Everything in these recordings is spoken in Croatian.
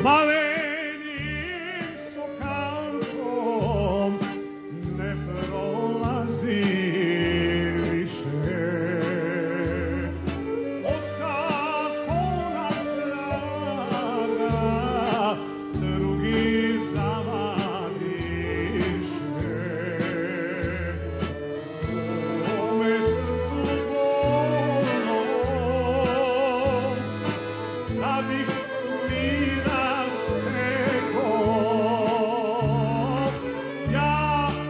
malenim sokalkom ne prolazi više. Otkako nas draga drugi zavadiše, u mome srcu bolno da bih mira stekao, ja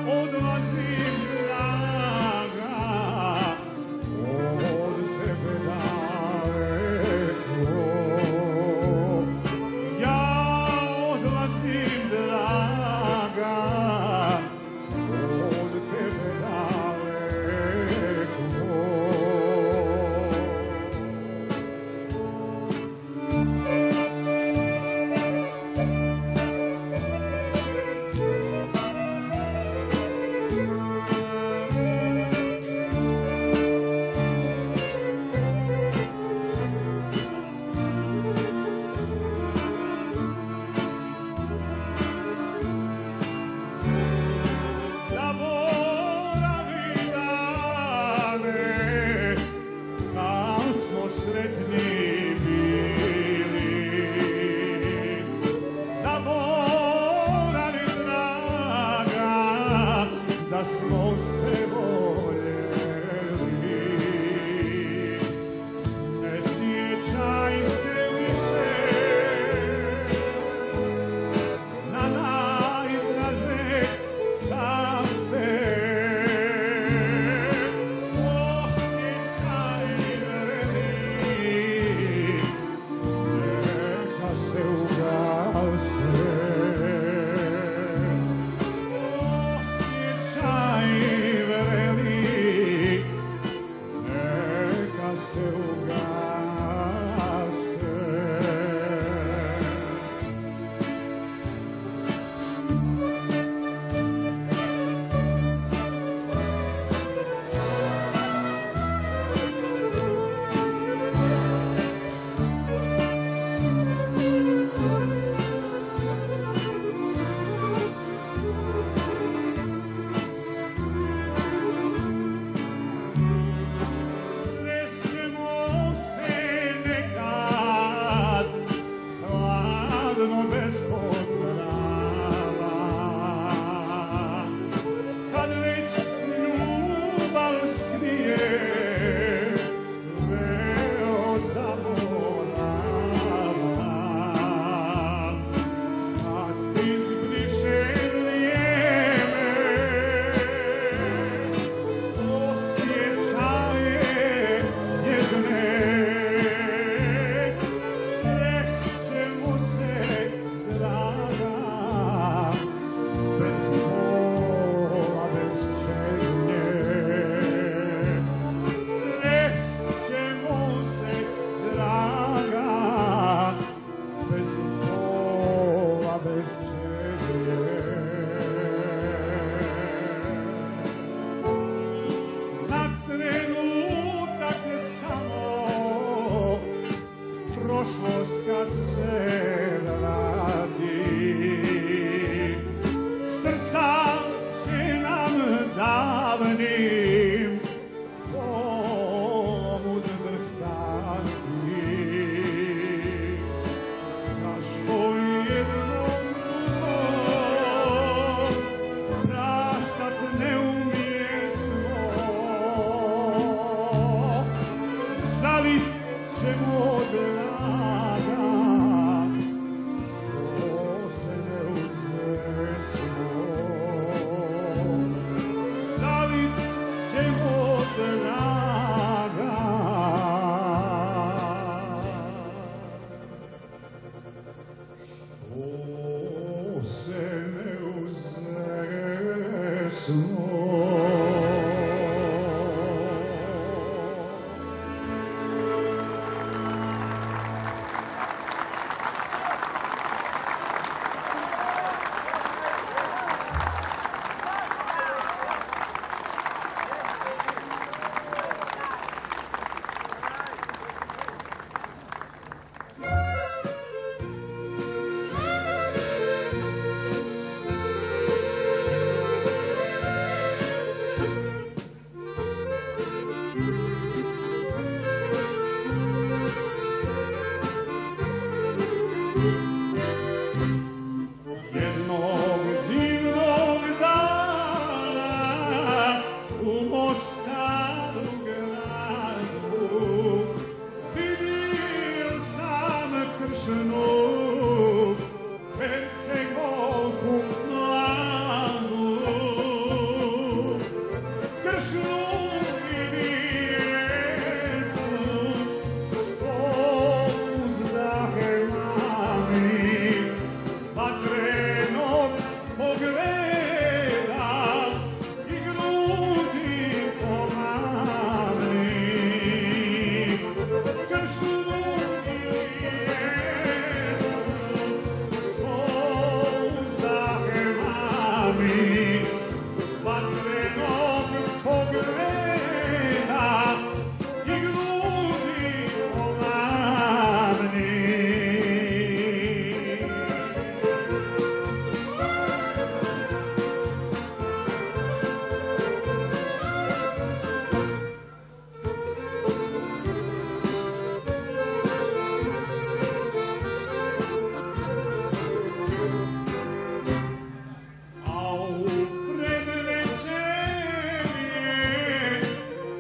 odlazim draga od tebe daleko. Ja odlazim draga od tebe daleko. Zaboravi dane kad smo sretni bili, zaboravi draga da smo se voljeli. Ne sjećaj se više na najdraže sase, osjećaj vredi neka se ugase. Osjećaj vredi neka se ugase. Srećemo se nekad hladno bez pozdrava, kad već ljubav skrije veo zaborava, kad izbriše vrijeme osjećaje nježne. Srećemo se draga bez bola, bez čežnje. Srećemo se draga bez bola, bez čežnje. Na trenutak samo prošlost kad se vrati, srca će nam davnim bolom uzdrhtati. Zašto jednom drugom praštat ne umjesmo? Da li ćemo draga što se ne uznesmo? Da li ćemo draga što se ne uznesmo?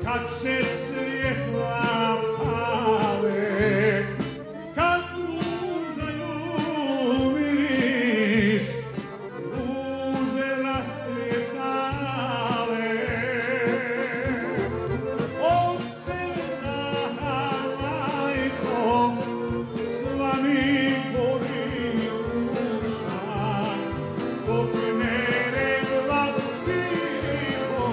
Kad se svjetla pale, kad pružaju miris, ruže rascvjetale. Od srca, majko, sva mi gori duša, dok ne regla pivo,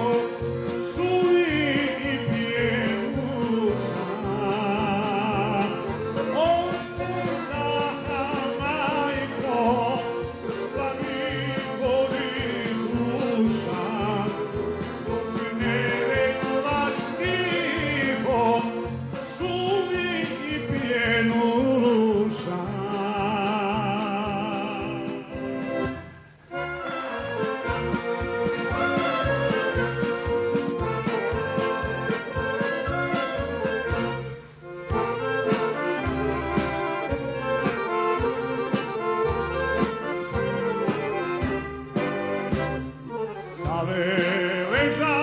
leža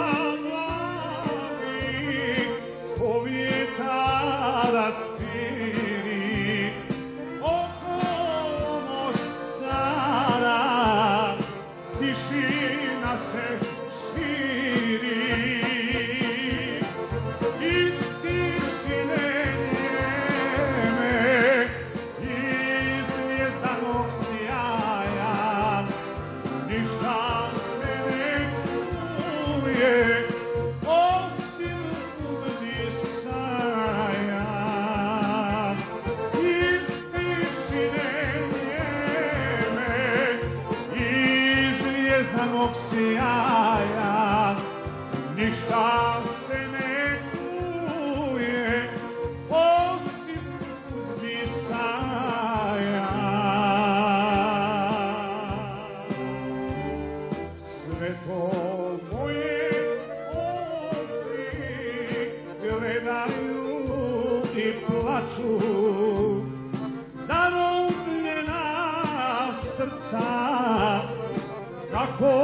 mladi, povjetarac piri, okolo Mostara tišina se širi. Iz tišine njeme, iz zvijezdanog sjaja, ništa osim uzdisanja. Iz tišine njeme, iz zvijezdanog sjaja, ništa se ne čuje osim uzdisanja. Sve to moje gledaju i plaču, zarobljena srca, kako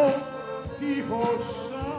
tiho šalju.